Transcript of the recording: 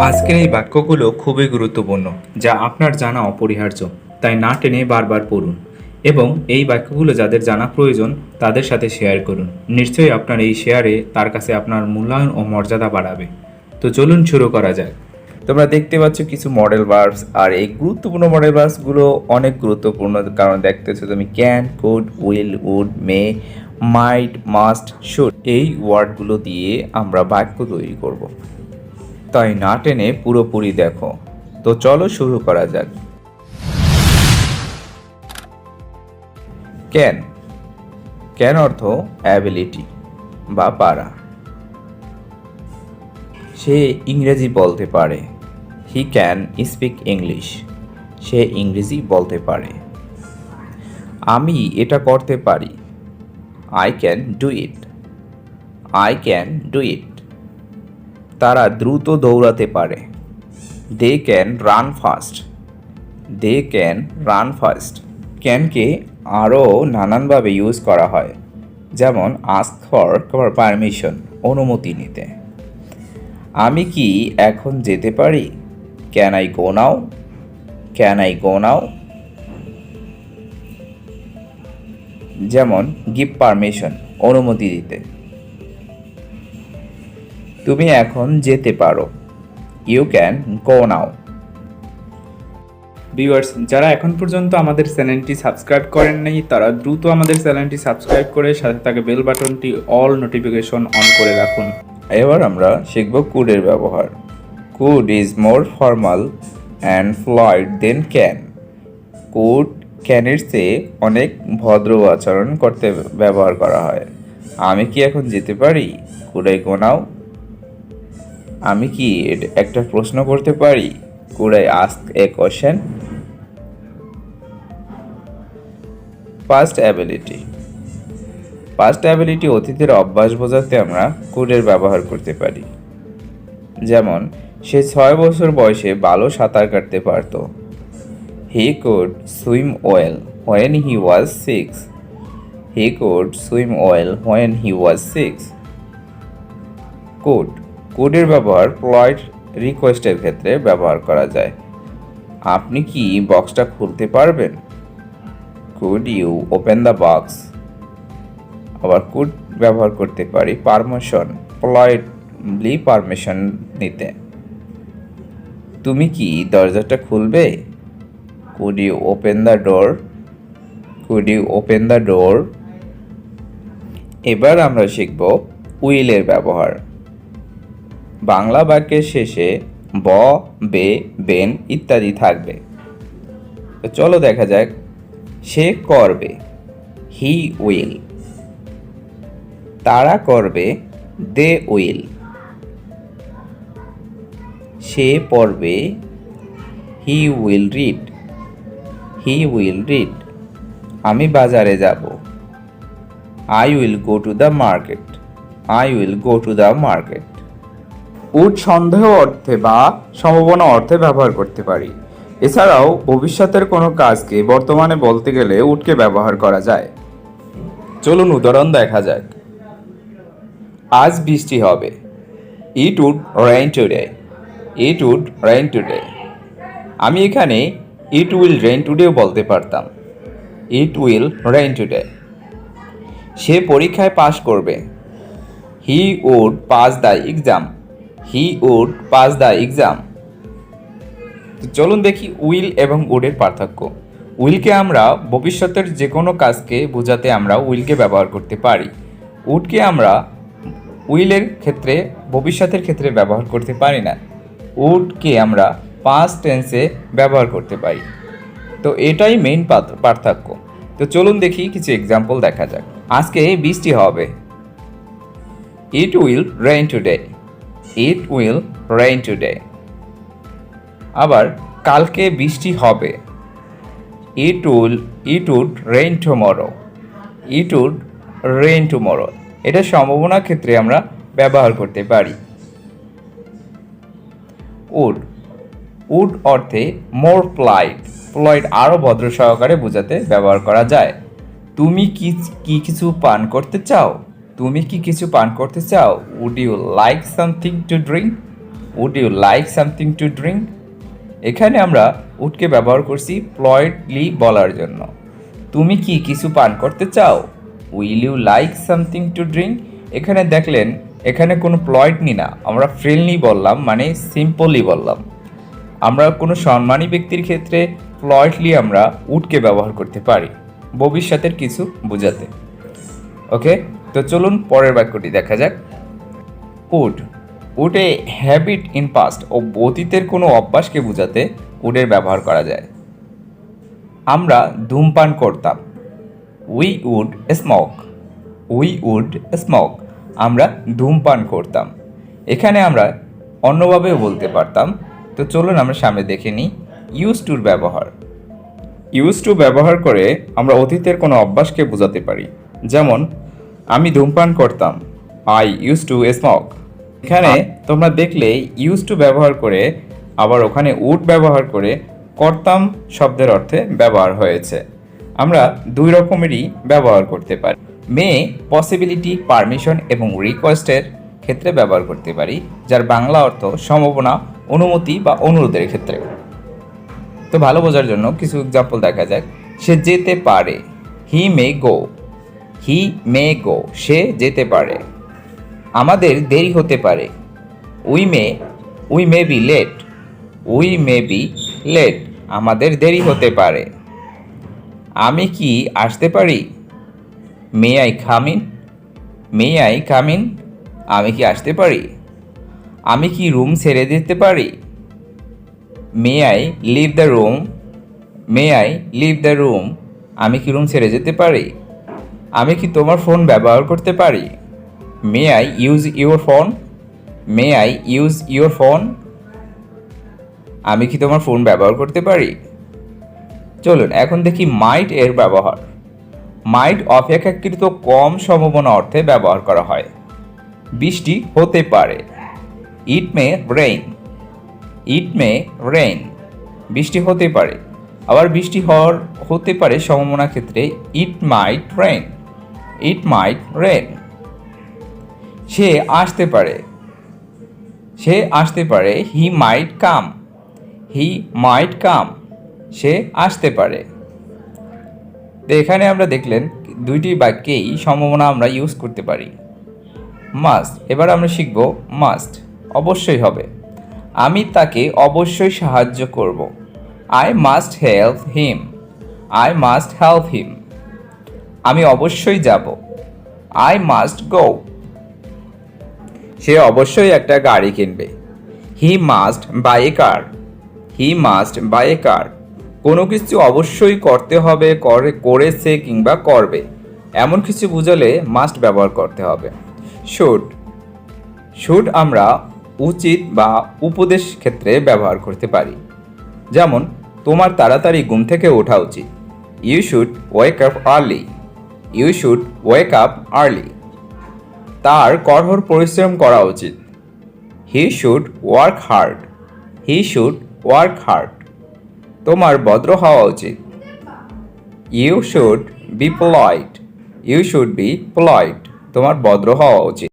আজকের এই বাক্যগুলো খুবই গুরুত্বপূর্ণ, যা আপনার জানা অপরিহার্য। তাই না টেনে বারবার পড়ুন এবং এই বাক্যগুলো যাদের জানা প্রয়োজন তাদের সাথে শেয়ার করুন। নিশ্চয়ই আপনার এই শেয়ারে তার কাছে আপনার মূল্যায়ন ও মর্যাদা বাড়াবে। তো চলুন শুরু করা যাক। তোমরা দেখতে পাচ্ছ কিছু মডেল ভার্বস, আর এই গুরুত্বপূর্ণ মডেল ভার্বসগুলো অনেক গুরুত্বপূর্ণ, কারণ দেখতেছো তুমি can, could, will, would, may, might, must, should এই ওয়ার্ডগুলো দিয়ে আমরা বাক্য তৈরি করব। তাই না টেনে পুরোপুরি দেখো। তো চলো শুরু করা যাক। ক্যান, ক্যান অর্থ অ্যাবিলিটি বা পারা। সে ইংরেজি বলতে পারে। He can speak English. সে ইংরেজি বলতে পারে। আমি এটা করতে পারি। I can do it. I can do it. তারা দ্রুত দৌড়াতে পারে। They can run fast. They can run fast. ক্যানকে আরও নানানভাবে ইউজ করা হয়, যেমন আস্ক ফর পারমিশন, অনুমতি নিতে। আমি কি এখন যেতে পারি? Can I go now? Can I go now? যেমন গিভ পারমিশন, অনুমতি দিতে। তুমি এখন যেতে পারো। You can go now. Viewers, যারা এখন পর্যন্ত আমাদের চ্যানেলটি সাবস্ক্রাইব করেননি তারা দ্রুত আমাদের চ্যানেলটি সাবস্ক্রাইব করে সাথে থাকা বেল বাটনটি অল নোটিফিকেশন অন করে রাখুন। এবার আমরা শিখব কুডের ব্যবহার। Could is more formal and Floyd than can. Could ক্যানের চেয়ে অনেক ভদ্র আচরণ করতে ব্যবহার করা হয়। আমি কি এখন যেতে পারি? কুড আই গো নাও? আমি কি একটা প্রশ্ন করতে পারি? Could I ask a question? Past ability. Past ability অতীতের অভ্যাস বোঝাতে আমরা কুডের ব্যবহার করতে পারি। যেমন সে 6 বছর বয়সে ভালো সাঁতার কাটতে পারত। He could swim well when he was 6। He could swim well when he was 6। Could, কুডের ব্যবহার পলাইট রিকোয়েস্টের ক্ষেত্রে ব্যবহার করা যায়। আপনি কি বক্সটা খুলতে পারবেন? Could you open the box? আবার কুড ব্যবহার করতে পারি পারমিশন, পলাইটলি পারমিশন নিতে। তুমি কি দরজাটা খুলবে? Could you open the door? Could you open the door? এবার আমরা শিখব উইলের ব্যবহার। বাংলা বাক্যের শেষে ব, বে, বেন ইত্যাদি থাকবে। তো চলো দেখা যাক। সে করবে, হি উইল। তারা করবে, দে উইল। সে পড়বে, he will read. He will read. আমি বাজারে যাব। I will go to the market. I will go to the market. Would সন্দেহ অর্থে বা সম্ভাবনা অর্থে ব্যবহার করতে পারি। এছাড়াও ভবিষ্যতের কোনো কাজকে বর্তমানে বলতে গেলে উডকে ব্যবহার করা যায়। চলুন উদাহরণ দেখা যাক। আজ বৃষ্টি হবে। It would rain today. It would rain today. আমি এখানে ইট উইল রেইন টুডেও বলতে পারতাম। It will rain today. সে পরীক্ষায় পাশ করবে। He would pass the exam. He would pass the exam. তো চলুন দেখি উইল এবং উডের পার্থক্য। উইলকে আমরা ভবিষ্যতের যে কোনো কাজকে বোঝাতে আমরা উইলকে ব্যবহার করতে পারি। উডকে আমরা উইলের ক্ষেত্রে ভবিষ্যতের ক্ষেত্রে ব্যবহার করতে পারি না। উডকে আমরা পাস্ট টেন্সে ব্যবহার করতে পারি। তো এটাই মেইন পার্থক্য। তো চলুন দেখি কিছু এক্সাম্পল দেখা যাক। আজকে বৃষ্টি হবে। It will rain today. It will rain today. আবার কালকে বৃষ্টি হবে। It would rain tomorrow. It would rain tomorrow. এটা সম্ভাবনার ক্ষেত্রে আমরা ব্যবহার করতে পারি। উড, উড অর্থে মোর পলাইট আরও ভদ্র সহকারে বোঝাতে ব্যবহার করা যায়। তুমি কি কিছু পান করতে চাও? তুমি কি কিছু পান করতে চাও? Would you like something to drink? Would you like something to drink? এখানে আমরা উডকে ব্যবহার করছি পলাইটলি বলার জন্য। তুমি কি কিছু পান করতে চাও? Will you like something to drink? এখানে দেখলেন এখানে কোনো পলাইটলি না, আমরা ফ্রেন্ডলি বললাম, মানে সিম্পলি বললাম। আমরা কোনো সম্মানী ব্যক্তির ক্ষেত্রে পলাইটলি আমরা উডকে ব্যবহার করতে পারি ভবিষ্যতের কিছু বোঝাতে। ওকে, তো চলুন পরের বাক্যটি দেখা যাক। Would would a habit in past ও অতীতের কোনো অভ্যাসকে বোঝাতে উডের ব্যবহার করা যায়। আমরা ধূমপান করতাম। We would smoke. We would smoke. আমরা ধূমপান করতাম। এখানে আমরা অন্যভাবেও বলতে পারতাম। তো চলুন আমরা সামনে দেখে নিই ইউজ টুর ব্যবহার। ইউজ টু ব্যবহার করে আমরা অতীতের কোনো অভ্যাসকে বোঝাতে পারি। যেমন আমি ধূমপান করতাম, আই ইউজ টু স্মোক। এখানে তোমরা দেখলে ইউজ টু ব্যবহার করে আবার ওখানে উড ব্যবহার করে করতাম শব্দের অর্থে ব্যবহার হয়েছে। আমরা দুই রকমেরই ব্যবহার করতে পারি। মে পসিবিলিটি, পারমিশন এবং রিকোয়েস্টের ক্ষেত্রে ব্যবহার করতে পারি, যার বাংলা অর্থ সম্ভাবনা, অনুমতি বা অনুরোধের ক্ষেত্রে। তো ভালো বোঝার জন্য কিছু এক্সাম্পল দেখা যাক। সে যেতে পারে, হি মে গো। হি মে গো, সে যেতে পারে। আমাদের দেরি হতে পারে, we may be late. We may be late, আমাদের দেরি হতে পারে। আমি কি আসতে পারি? May I come in. May I come in, আমি কি আসতে পারি? আমি কি রুম ছেড়ে দিতে পারি? May I leave the room. May I leave the room, আমি কি রুম ছেড়ে যেতে পারি? আমি কি তোমার ফোন ব্যবহার করতে পারি? May I use your phone. May I use your phone, আমি কি তোমার ফোন ব্যবহার করতে পারি? চলুন এখন দেখি মাইট এর ব্যবহার। মাইট অপেক্ষাকৃত কম সম্ভাবনা অর্থে ব্যবহার করা হয়। বৃষ্টি হতে পারে, ইট মে রেইন। ইট মে রেইন, বৃষ্টি হতে পারে। আবার বৃষ্টি হতে পারে সম্ভাবনার ক্ষেত্রে ইট মাইট রেইন। ইট মাইট রেইন। সে আসতে পারে, সে আসতে পারে, হি মাইট কাম। হি মাইট কাম, সে আসতে পারে। তো এখানে আমরা দেখলেন দুইটি বাক্যেই সম্ভাবনা আমরা ইউজ করতে পারি। মাস্ট, এবার আমরা শিখব মাস্ট, অবশ্যই হবে। আমি তাকে অবশ্যই সাহায্য করব, I must help him. I must help him, আমি অবশ্যই যাব, আই মাস্ট গো। সে অবশ্যই একটা গাড়ি কিনবে, he must buy a car. He must buy a car, কোনো কিছু অবশ্যই করতে হবে, করেছে কিংবা করবে এমন কিছু বুঝালে মাস্ট ব্যবহার করতে হবে। শুড, শুড আমরা উচিত বা উপদেশ ক্ষেত্রে ব্যবহার করতে পারি। যেমন তোমার তাড়াতাড়ি ঘুম থেকে ওঠা উচিত, you should wake up early. You should wake up early, তার কঠোর পরিশ্রম করা উচিত, he should work hard. He should work hard, তোমার ভদ্র হওয়া উচিত, you should be polite. You should be polite, তোমার ভদ্র হওয়া উচিত।